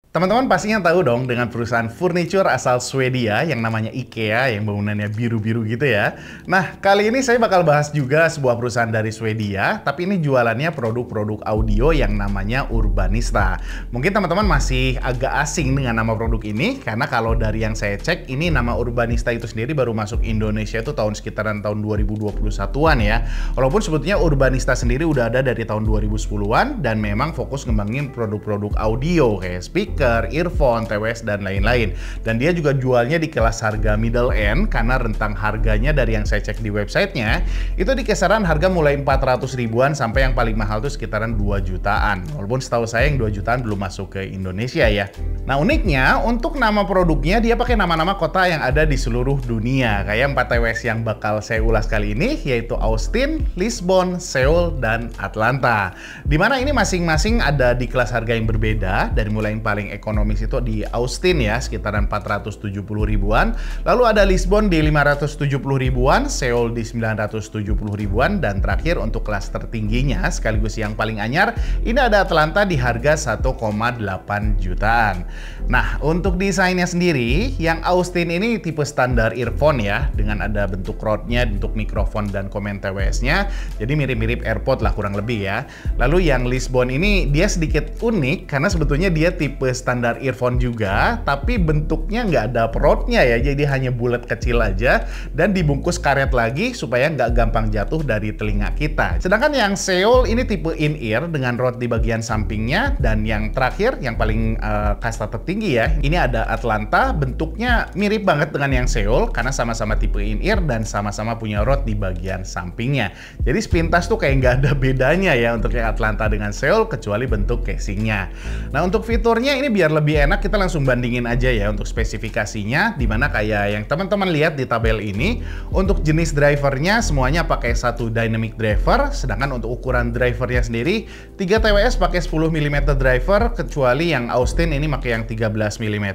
Teman-teman pastinya tahu dong dengan perusahaan furniture asal Swedia yang namanya IKEA yang bangunannya biru-biru gitu ya. Nah, kali ini saya bakal bahas juga sebuah perusahaan dari Swedia, tapi ini jualannya produk-produk audio yang namanya Urbanista. Mungkin teman-teman masih agak asing dengan nama produk ini, karena kalau dari yang saya cek, ini nama Urbanista itu sendiri baru masuk Indonesia itu tahun sekitaran tahun 2021-an ya. Walaupun sebetulnya Urbanista sendiri udah ada dari tahun 2010-an, dan memang fokus ngembangin produk-produk audio kayak speaker, earphone, TWS, dan lain-lain. Dan dia juga jualnya di kelas harga middle end karena rentang harganya dari yang saya cek di websitenya itu di kisaran harga mulai 400 ribuan sampai yang paling mahal tuh sekitaran 2 jutaan. Walaupun setahu saya yang 2 jutaan belum masuk ke Indonesia ya. Nah, uniknya untuk nama produknya dia pakai nama-nama kota yang ada di seluruh dunia. Kayak 4 TWS yang bakal saya ulas kali ini yaitu Austin, Lisbon, Seoul, dan Atlanta. Dimana ini masing-masing ada di kelas harga yang berbeda, dari mulai yang paling ekonomis itu di Austin ya sekitaran 470 ribuan, lalu ada Lisbon di 570 ribuan, Seoul di 970 ribuan, dan terakhir untuk kelas tertingginya sekaligus yang paling anyar ini ada Atlanta di harga 1,8 jutaan. Nah, untuk desainnya sendiri yang Austin ini tipe standar earphone ya, dengan ada bentuk rodnya, bentuk mikrofon dan komen TWS-nya, jadi mirip-mirip AirPod lah kurang lebih ya. Lalu yang Lisbon ini dia sedikit unik karena sebetulnya dia tipe standar earphone juga, tapi bentuknya nggak ada perutnya ya, jadi hanya bulat kecil aja dan dibungkus karet lagi supaya nggak gampang jatuh dari telinga kita. Sedangkan yang Seoul ini tipe in-ear dengan rod di bagian sampingnya, dan yang terakhir yang paling kasta tertinggi ya, ini ada Atlanta, bentuknya mirip banget dengan yang Seoul karena sama-sama tipe in-ear dan sama-sama punya rod di bagian sampingnya. Jadi sepintas tuh kayak nggak ada bedanya ya untuk yang Atlanta dengan Seoul kecuali bentuk casingnya. Nah, untuk fiturnya ini biar lebih enak kita langsung bandingin aja ya untuk spesifikasinya, dimana kayak yang teman-teman lihat di tabel ini untuk jenis drivernya semuanya pakai satu dynamic driver, sedangkan untuk ukuran drivernya sendiri 3 TWS pakai 10 mm driver kecuali yang Austin ini pakai yang 13 mm.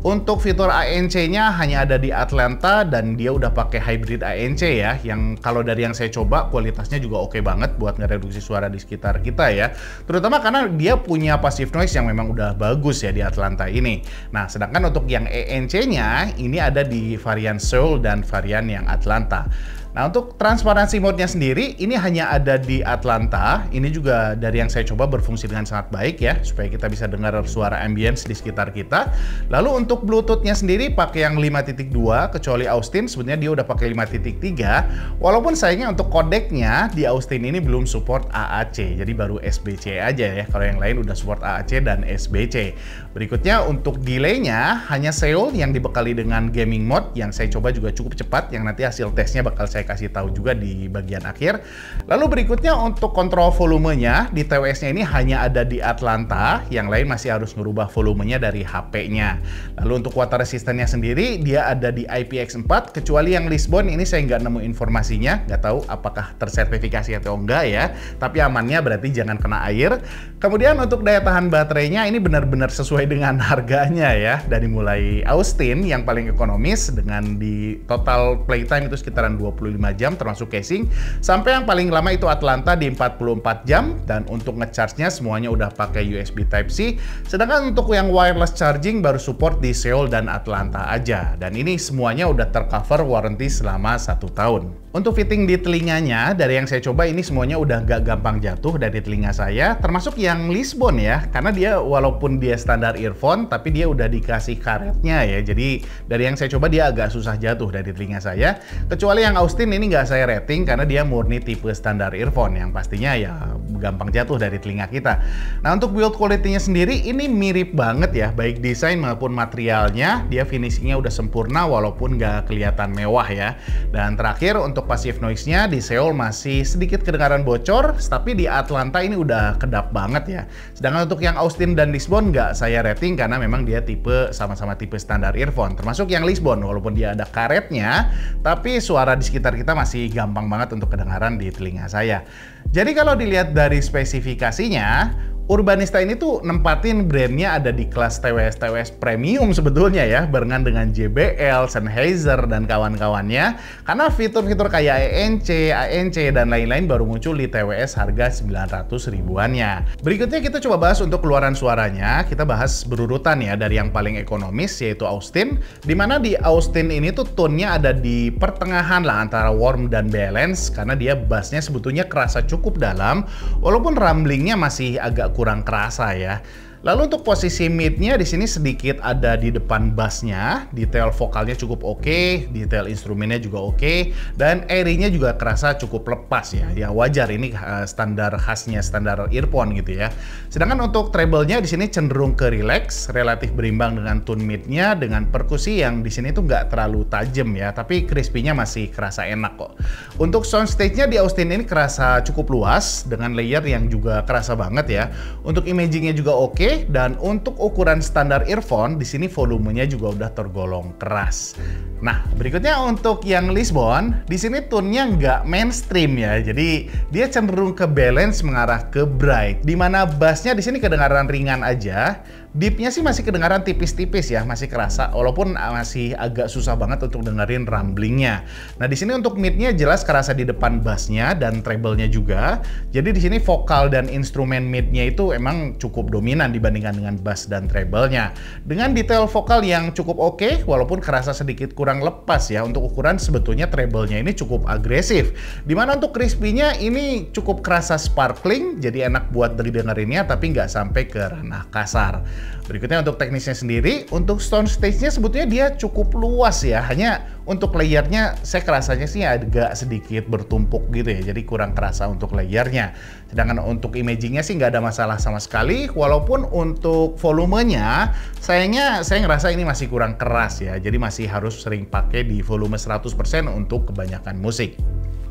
Untuk fitur ANC-nya hanya ada di Atlanta dan dia udah pakai hybrid ANC ya, yang kalau dari yang saya coba kualitasnya juga oke banget buat ngereduksi suara di sekitar kita ya, terutama karena dia punya passive noise yang memang udah bagus ya di Atlanta ini. Nah, sedangkan untuk yang ENC-nya ini ada di varian Seoul dan varian yang Atlanta. Nah, untuk transparansi mode-nya sendiri ini hanya ada di Atlanta. Ini juga dari yang saya coba berfungsi dengan sangat baik ya, supaya kita bisa dengar suara ambience di sekitar kita. Lalu untuk Bluetooth-nya sendiri pakai yang 5.2, kecuali Austin sebenarnya dia udah pakai 5.3. Walaupun sayangnya untuk kodeknya di Austin ini belum support AAC, jadi baru SBC aja ya. Kalau yang lain udah support AAC dan SBC. Berikutnya untuk delay-nya hanya Seoul yang dibekali dengan gaming mode yang saya coba juga cukup cepat, yang nanti hasil tesnya bakal saya kasih tahu juga di bagian akhir. Lalu berikutnya untuk kontrol volumenya di TWS-nya ini hanya ada di Atlanta, yang lain masih harus merubah volumenya dari HP-nya. Lalu untuk water resistance-nya sendiri dia ada di IPX4, kecuali yang Lisbon ini saya nggak nemu informasinya, nggak tahu apakah tersertifikasi atau enggak ya, tapi amannya berarti jangan kena air. Kemudian untuk daya tahan baterainya ini benar-benar sesuai dengan harganya ya, dari mulai Austin yang paling ekonomis dengan di total playtime itu sekitaran 25 jam termasuk casing, sampai yang paling lama itu Atlanta di 44 jam, dan untuk ngecharge-nya semuanya udah pakai USB Type-C, sedangkan untuk yang wireless charging baru support di Seoul dan Atlanta aja, dan ini semuanya udah tercover warranty selama 1 tahun. Untuk fitting di telinganya, dari yang saya coba ini semuanya udah gak gampang jatuh dari telinga saya, termasuk yang Lisbon ya, karena dia walaupun dia standar earphone, tapi dia udah dikasih karetnya ya, jadi dari yang saya coba dia agak susah jatuh dari telinga saya, kecuali yang Austin ini nggak saya rating karena dia murni tipe standar earphone, yang pastinya ya gampang jatuh dari telinga kita. Nah, untuk build quality-nya sendiri ini mirip banget ya, baik desain maupun materialnya, dia finishingnya udah sempurna walaupun nggak kelihatan mewah ya. Dan terakhir untuk passive noise-nya di Seoul masih sedikit kedengaran bocor, tapi di Atlanta ini udah kedap banget ya. Sedangkan untuk yang Austin dan Lisbon nggak saya rating karena memang dia sama-sama tipe standar earphone, termasuk yang Lisbon walaupun dia ada karetnya, tapi suara di sekitar kita masih gampang banget untuk kedengaran di telinga saya. Jadi kalau dilihat dari spesifikasinya, Urbanista ini tuh nempatin brandnya ada di kelas TWS premium sebetulnya ya, barengan dengan JBL, Sennheiser, dan kawan-kawannya. Karena fitur-fitur kayak ENC, ANC, dan lain-lain baru muncul di TWS harga 900 ribuannya. Berikutnya kita coba bahas untuk keluaran suaranya. Kita bahas berurutan ya, dari yang paling ekonomis yaitu Austin, dimana di Austin ini tuh tone-nya ada di pertengahan lah antara warm dan balance, karena dia bassnya sebetulnya kerasa cukup dalam, walaupun rumblingnya masih agak kurang kerasa ya. Lalu untuk posisi mid-nya di sini sedikit ada di depan bassnya, detail vokalnya cukup oke, detail instrumennya juga oke, dan airy-nya juga kerasa cukup lepas ya. Ya wajar, ini standar khasnya, standar earphone gitu ya. Sedangkan untuk treble-nya di sini cenderung ke relax, relatif berimbang dengan tone mid-nya, dengan perkusi yang di sini tuh nggak terlalu tajam ya, tapi crispy-nya masih kerasa enak kok. Untuk soundstage-nya di Austin ini kerasa cukup luas, dengan layer yang juga kerasa banget ya. Untuk imaging-nya juga oke. Dan untuk ukuran standar earphone, di sini volumenya juga udah tergolong keras. Nah, berikutnya untuk yang Lisbon, di sini tone-nya nggak mainstream ya. Jadi dia cenderung ke balance mengarah ke bright. Dimana bass-nya di sini kedengaran ringan aja. Deep-nya sih masih kedengaran tipis-tipis ya, masih kerasa, walaupun masih agak susah banget untuk dengerin rumblingnya. Nah, di sini untuk mid-nya jelas kerasa di depan bass-nya dan treble-nya juga. Jadi di sini vokal dan instrumen mid-nya itu emang cukup dominan dibandingkan dengan bass dan treble-nya. Dengan detail vokal yang cukup oke, walaupun kerasa sedikit kurang lepas ya. Untuk ukuran sebetulnya treble-nya ini cukup agresif. Dimana untuk crispy-nya ini cukup kerasa sparkling, jadi enak buat dengerinnya tapi nggak sampai ke ranah kasar. Berikutnya untuk teknisnya sendiri, untuk soundstage-nya sebetulnya dia cukup luas ya, hanya untuk layernya saya kerasanya sih agak sedikit bertumpuk gitu ya, jadi kurang kerasa untuk layernya. Sedangkan untuk imagingnya sih nggak ada masalah sama sekali, walaupun untuk volumenya sayangnya saya ngerasa ini masih kurang keras ya, jadi masih harus sering pakai di volume 100% untuk kebanyakan musik.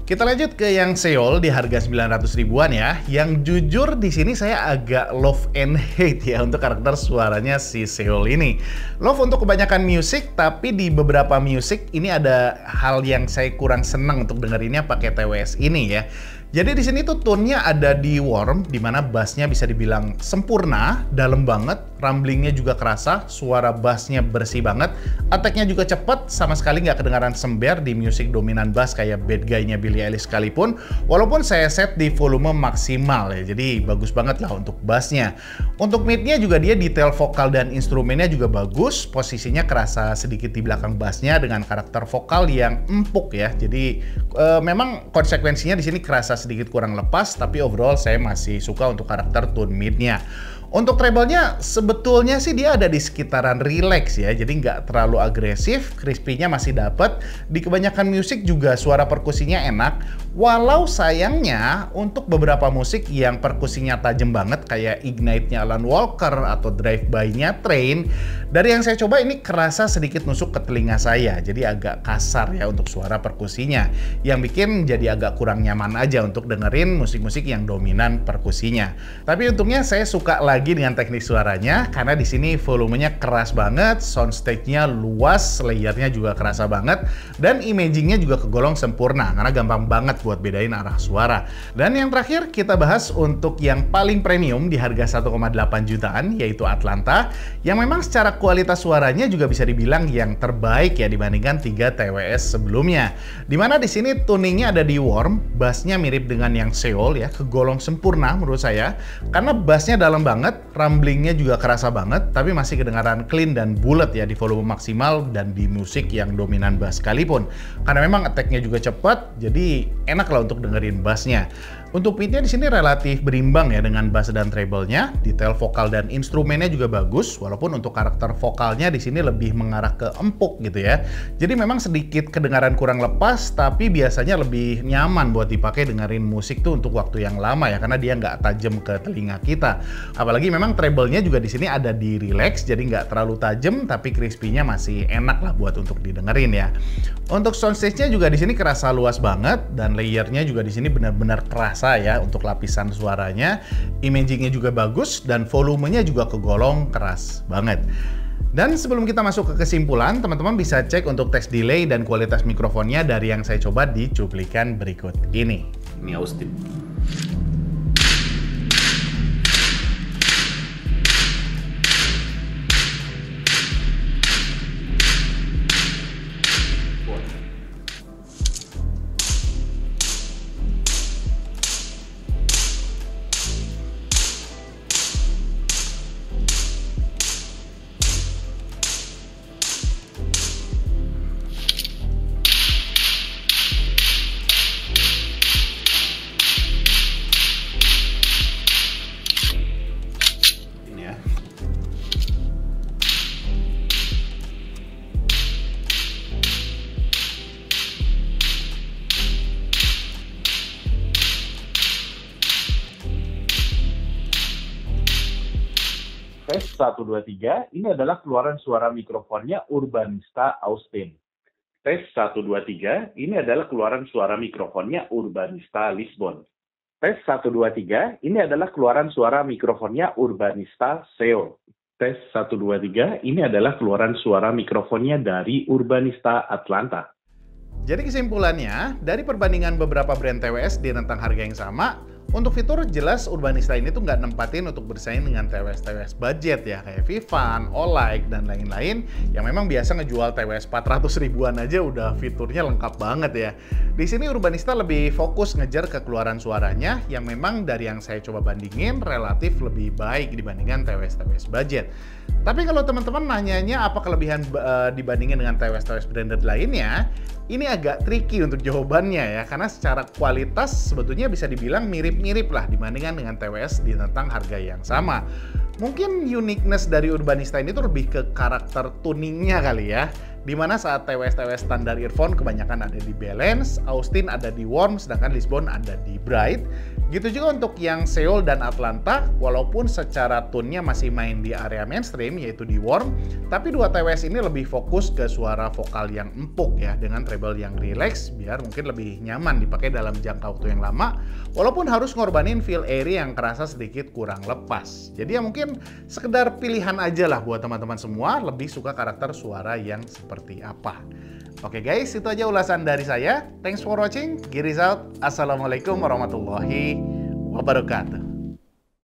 Kita lanjut ke yang Seoul di harga 900 ribuan ya. Yang jujur di sini saya agak love and hate ya untuk karakter suaranya si Seoul ini. Love untuk kebanyakan musik, tapi di beberapa musik ini ada hal yang saya kurang senang untuk dengerinnya pakai TWS ini ya. Jadi di sini tuh tone-nya ada di warm, dimana bass-nya bisa dibilang sempurna, dalam banget, rumblingnya juga kerasa, suara bass-nya bersih banget, attack-nya juga cepet, sama sekali nggak kedengaran sember di musik dominan bass kayak Bad Guy-nya Billie Eilish sekalipun, walaupun saya set di volume maksimal ya, jadi bagus banget lah untuk bass-nya. Untuk mid-nya juga dia detail vokal dan instrumennya juga bagus, posisinya kerasa sedikit di belakang bass-nya dengan karakter vokal yang empuk ya, jadi memang konsekuensinya di sini kerasa sedikit kurang lepas, tapi overall saya masih suka untuk karakter tone mid-nya. Untuk treble-nya sebetulnya sih dia ada di sekitaran relax ya, jadi nggak terlalu agresif, crispy-nya masih dapet. Di kebanyakan musik juga suara perkusinya enak, walau sayangnya untuk beberapa musik yang perkusinya tajam banget kayak Ignite-nya Alan Walker atau Drive By-nya Train, dari yang saya coba ini kerasa sedikit nusuk ke telinga saya, jadi agak kasar ya untuk suara perkusinya, yang bikin jadi agak kurang nyaman aja untuk dengerin musik-musik yang dominan perkusinya. Tapi untungnya saya suka lagi dengan teknik suaranya, karena di sini volumenya keras banget, soundstage-nya luas, layernya juga kerasa banget, dan imaging-nya juga kegolong sempurna, karena gampang banget buat bedain arah suara. Dan yang terakhir kita bahas untuk yang paling premium di harga 1,8 jutaan, yaitu Atlanta, yang memang secara kualitas suaranya juga bisa dibilang yang terbaik ya dibandingkan 3 TWS sebelumnya. Dimana di sini tuningnya ada di warm, bassnya mirip dengan yang Seoul ya, kegolong sempurna menurut saya, karena bassnya dalam banget, rumblingnya juga kerasa banget, tapi masih kedengaran clean dan bulat ya di volume maksimal dan di musik yang dominan bass sekalipun. Karena memang attack-nya juga cepat, jadi enak lah untuk dengerin bassnya. Untuk mid-nya di sini relatif berimbang ya dengan bass dan treble-nya. Detail vokal dan instrumennya juga bagus, walaupun untuk karakter vokalnya di sini lebih mengarah ke empuk gitu ya. Jadi memang sedikit kedengaran kurang lepas, tapi biasanya lebih nyaman buat dipakai dengerin musik tuh untuk waktu yang lama ya, karena dia nggak tajam ke telinga kita. Apalagi memang treble-nya juga di sini ada di relax, jadi nggak terlalu tajam, tapi crispy-nya masih enak lah buat untuk didengerin ya. Untuk soundstage-nya juga di sini kerasa luas banget, dan layer-nya juga di sini benar-benar keras ya untuk lapisan suaranya, imagingnya juga bagus, dan volumenya juga kegolong keras banget. Dan sebelum kita masuk ke kesimpulan, teman-teman bisa cek untuk test delay dan kualitas mikrofonnya dari yang saya coba di cuplikan berikut ini. Ini Austin. 123, ini adalah keluaran suara mikrofonnya Urbanista Austin. Tes 123, ini adalah keluaran suara mikrofonnya Urbanista Lisbon. Tes 123, ini adalah keluaran suara mikrofonnya Urbanista Seoul. Tes 123, ini adalah keluaran suara mikrofonnya dari Urbanista Atlanta. Jadi kesimpulannya, dari perbandingan beberapa brand TWS di rentang harga yang sama, untuk fitur jelas Urbanista ini tuh nggak nempatin untuk bersaing dengan TWS-TWS budget ya, kayak Vivan, Olight, dan lain-lain yang memang biasa ngejual TWS 400 ribuan aja udah fiturnya lengkap banget ya. Di sini Urbanista lebih fokus ngejar kekeluaran suaranya yang memang dari yang saya coba bandingin relatif lebih baik dibandingkan TWS-TWS budget. Tapi kalau teman-teman nanyanya apa kelebihan dibandingin dengan TWS-TWS branded lainnya, ini agak tricky untuk jawabannya ya, karena secara kualitas sebetulnya bisa dibilang mirip-mirip lah dibandingkan dengan TWS di rentang harga yang sama. Mungkin uniqueness dari Urbanista ini tuh lebih ke karakter tuningnya kali ya, dimana saat TWS-TWS standar earphone kebanyakan ada di Balance, Austin ada di Warm, sedangkan Lisbon ada di Bright. Gitu juga untuk yang Seoul dan Atlanta, walaupun secara tone-nya masih main di area mainstream yaitu di Warm, tapi dua TWS ini lebih fokus ke suara vokal yang empuk ya, dengan treble yang relax biar mungkin lebih nyaman dipakai dalam jangka waktu yang lama, walaupun harus ngorbanin feel airy yang kerasa sedikit kurang lepas. Jadi ya mungkin sekedar pilihan aja lah buat teman-teman semua lebih suka karakter suara yang seperti apa. Oke guys, itu aja ulasan dari saya. Thanks for watching. Giris out. Assalamualaikum warahmatullahi wabarakatuh.